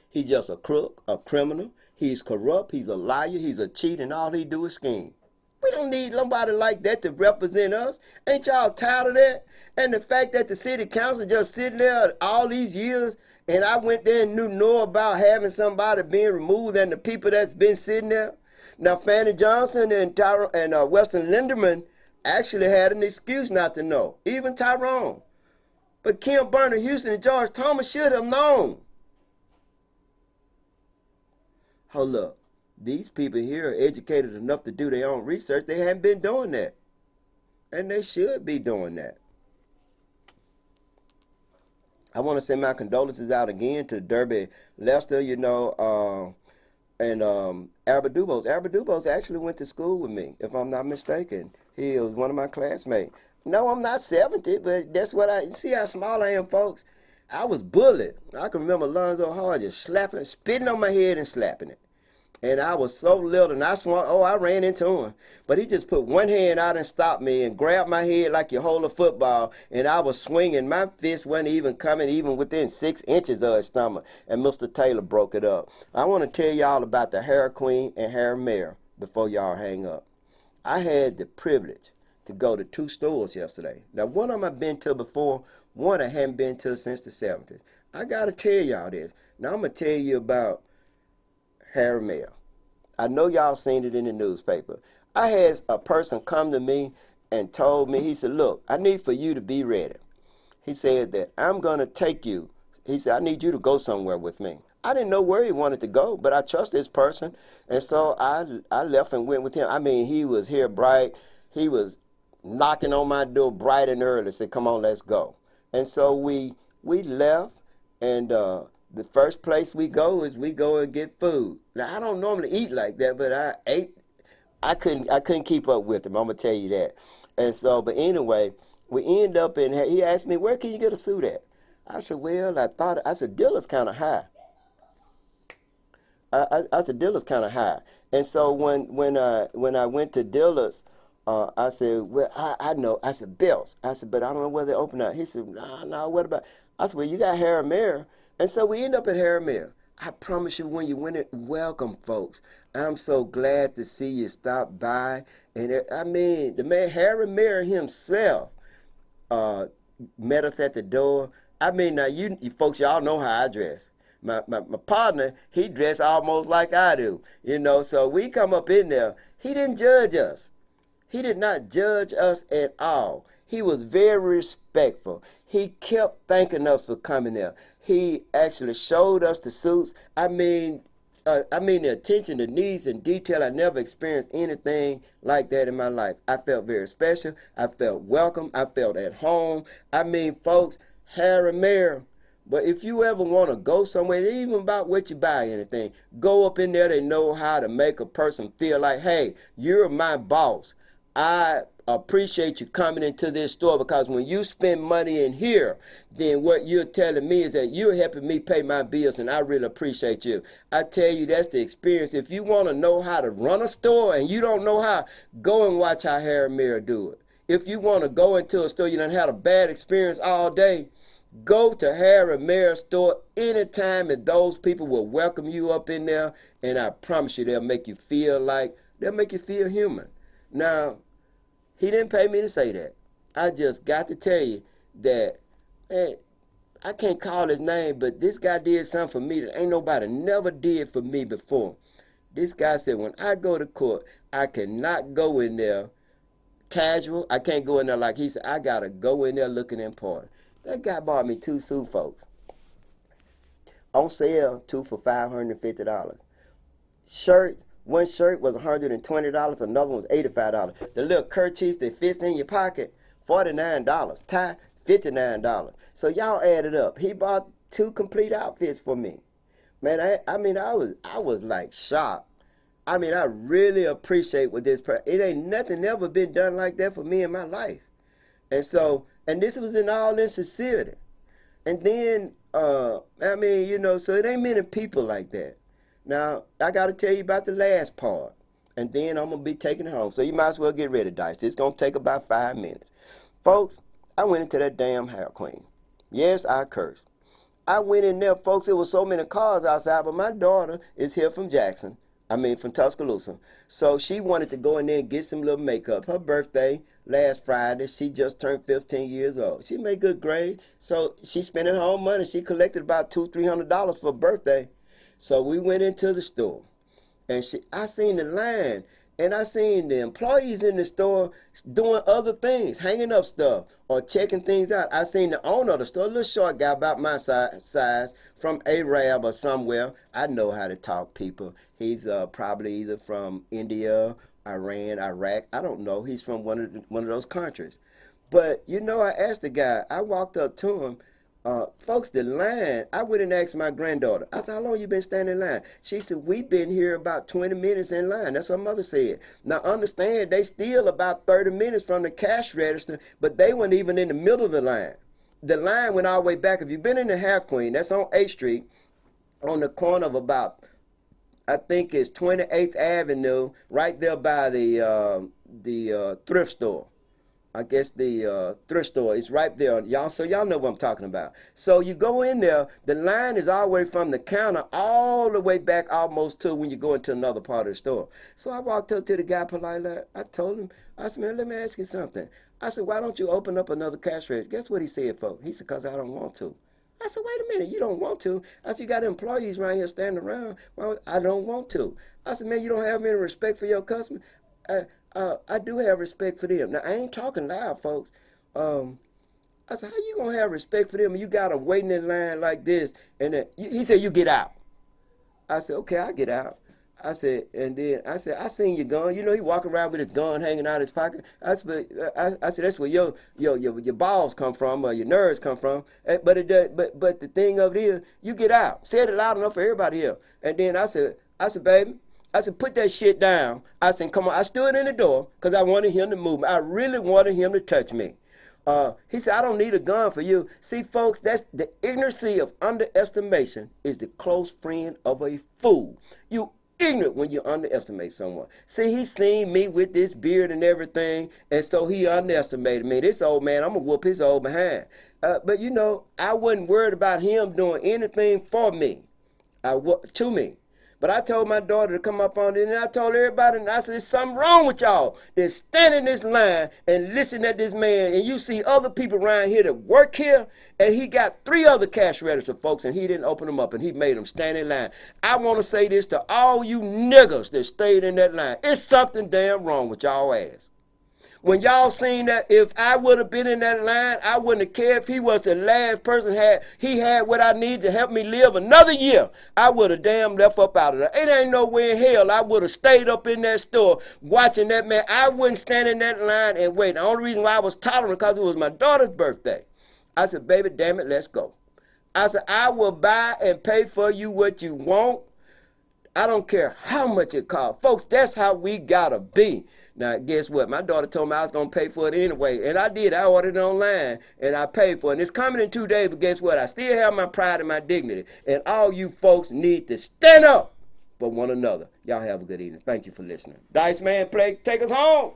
S1: He's just a crook, a criminal. He's corrupt. He's a liar. He's a cheat, and all he do is scheme. We don't need nobody like that to represent us. Ain't y'all tired of that? And the fact that the city council just sitting there all these years, and I went there and know about having somebody being removed and the people that's been sitting there. Now, Fannie Johnson and Weston Linderman actually had an excuse not to know, even Tyrone. But Kim Bernie Houston and George Thomas should have known. Hold up. These people here are educated enough to do their own research. They haven't been doing that. And they should be doing that. I want to send my condolences out again to Derby Lester, and Albert Dubose. Albert Dubose actually went to school with me, if I'm not mistaken. He was one of my classmates. No, I'm not 70, but that's what you see how small I am, folks. I was bullied. I can remember Lonzo Hall just spitting on my head and slapping it. And I was so little, and I ran into him. But he just put one hand out and stopped me and grabbed my head like you hold a football, and I was swinging. My fist wasn't even coming even within 6 inches of his stomach, and Mr. Taylor broke it up. I want to tell y'all about the Hair Queen and Hair Mayor. before y'all hang up. I had the privilege to go to 2 stores yesterday. Now, one of them I've been to before, one I hadn't been to since the 70s. I got to tell y'all this. Now, I'm going to tell you about Harry Mail. I know y'all seen it in the newspaper. I had a person come to me and told me, he said, look, I need for you to be ready. He said that I'm going to take you. He said, I need you to go somewhere with me. I didn't know where he wanted to go, but I trust this person. And so I left and went with him. I mean, he was here bright. He was knocking on my door bright and early, said, come on, let's go. And so we left, and the first place we go is we go and get food. Now, I don't normally eat like that, but I ate. I couldn't keep up with him, I'm going to tell you that. And so, but anyway, we end up in, he asked me, where can you get a suit at? I said, well, I said, Dillard's kind of high. I said, Dillard's kind of high. And so when I went to Dillard's, I said, well, I know. I said, Belts. I said, but I don't know where they open up. He said, no, what about? I said, well, you got Harry Mayer. And so we end up at Harry Mayer. I promise you, when you win it, welcome, folks. I'm so glad to see you stop by. And I mean, the man, Harry Mayer himself, met us at the door. I mean, now, you folks, y'all know how I dress. My partner, he dressed almost like I do, you know. So we come up in there. He didn't judge us. He did not judge us at all. He was very respectful. He kept thanking us for coming there. He actually showed us the suits. I mean, the attention to needs and detail. I never experienced anything like that in my life. I felt very special. I felt welcome. I felt at home. I mean, folks, Harry Mayer. But if you ever want to go somewhere, even about what you buy anything, go up in there. They know how to make a person feel like, hey, you're my boss. I appreciate you coming into this store, because when you spend money in here, then what you're telling me is that you're helping me pay my bills, and I really appreciate you. I tell you, that's the experience. If you want to know how to run a store and you don't know how, go and watch how Harry Mayer do it. If you want to go into a store, you done had a bad experience all day, go to Harry Mayer's store anytime, and those people will welcome you up in there, and I promise you they'll make you feel human. Now, he didn't pay me to say that. I just got to tell you that, man, I can't call his name, but this guy did something for me that ain't nobody never did for me before. This guy said, when I go to court, I cannot go in there casual. I can't go in there like he said. I got to go in there looking important. That guy bought me 2 suits, folks. On sale, 2 for $550. Shirts. One shirt was $120, another one was $85. The little kerchief that fits in your pocket, $49. Tie, $59. So y'all add it up. He bought 2 complete outfits for me. Man, I was like shocked. I mean, I really appreciate what this person. It ain't nothing ever been done like that for me in my life. And so, and this was in all sincerity. And then, so it ain't many people like that. Now, I got to tell you about the last part, and then I'm going to be taking it home. So you might as well get ready, Dice. It's going to take about 5 minutes. Folks, I went into that damn Hair Queen. Yes, I cursed. I went in there, folks. There was so many cars outside, but my daughter is here from from Tuscaloosa. So she wanted to go in there and get some little makeup. Her birthday last Friday, she just turned 15 years old. She made good grades, so she spent her own money. She collected about $200-300 for her birthday. So we went into the store, and I seen the line, and I seen the employees in the store doing other things, hanging up stuff or checking things out. I seen the owner of the store, a little short guy about my size, from Arab or somewhere. I know how to talk people. He's probably either from India, Iran, Iraq. I don't know. He's from one of those countries. But, I asked the guy. I walked up to him. Folks, the line, I went and asked my granddaughter. I said, how long you been standing in line? She said, we've been here about 20 minutes in line. That's what her mother said. Now, understand, they still about 30 minutes from the cash register, but they weren't even in the middle of the line. The line went all the way back. If you've been in the Hair Queen, that's on 8th Street, on the corner of about, I think it's 28th Avenue, right there by the thrift store. I guess the thrift store is right there, y'all. So y'all know what I'm talking about. So you go in there, the line is all the way from the counter all the way back almost to when you go into another part of the store. So I walked up to the guy politely. I told him, I said, man, let me ask you something. I said, why don't you open up another cash register? Guess what he said, folks? He said, because I don't want to. I said, wait a minute, you don't want to? I said, you got employees right here standing around. Well, I don't want to. I said, man, you don't have any respect for your customer? I do have respect for them. Now, I ain't talking loud, folks. I said, how you going to have respect for them and you got them waiting in line like this? And then, he said, you get out. I said, okay, I get out. I said, and then I said, I seen your gun. You know, he walking around with his gun hanging out of his pocket. I said, that's where your balls come from or your nerves come from. But the thing of it is, you get out. Said it loud enough for everybody here. And then I said, baby, I said, put that shit down. I said, come on. I stood in the door because I wanted him to move me. I really wanted him to touch me. He said, I don't need a gun for you. See, folks, that's the ignorancy of underestimation is the close friend of a fool. You ignorant when you underestimate someone. See, he seen me with this beard and everything, and so he underestimated me. This old man, I'm going to whoop his old behind. But, you know, I wasn't worried about him doing anything for me, to me. But I told my daughter to come up on it, and I told everybody, and I said, there's something wrong with y'all that stand in this line and listen at this man, and you see other people around here that work here, and he got 3 other cash register folks, and he didn't open them up, and he made them stand in line. I want to say this to all you niggas that stayed in that line. It's something damn wrong with y'all ass. When y'all seen that, if I would have been in that line, I wouldn't have cared if he was the last person he had what I need to help me live another year. I would have damn left up out of there. It ain't no way in hell I would have stayed up in that store watching that man. I wouldn't stand in that line and wait. The only reason why I was tolerant because it was my daughter's birthday. I said, baby, damn it, let's go. I said, I will buy and pay for you what you want. I don't care how much it costs. Folks, that's how we gotta be. Now, guess what? My daughter told me I was going to pay for it anyway, and I did. I ordered it online, and I paid for it. And it's coming in 2 days, but guess what? I still have my pride and my dignity, and all you folks need to stand up for one another. Y'all have a good evening. Thank you for listening. Dice Man, take us home.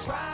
S6: try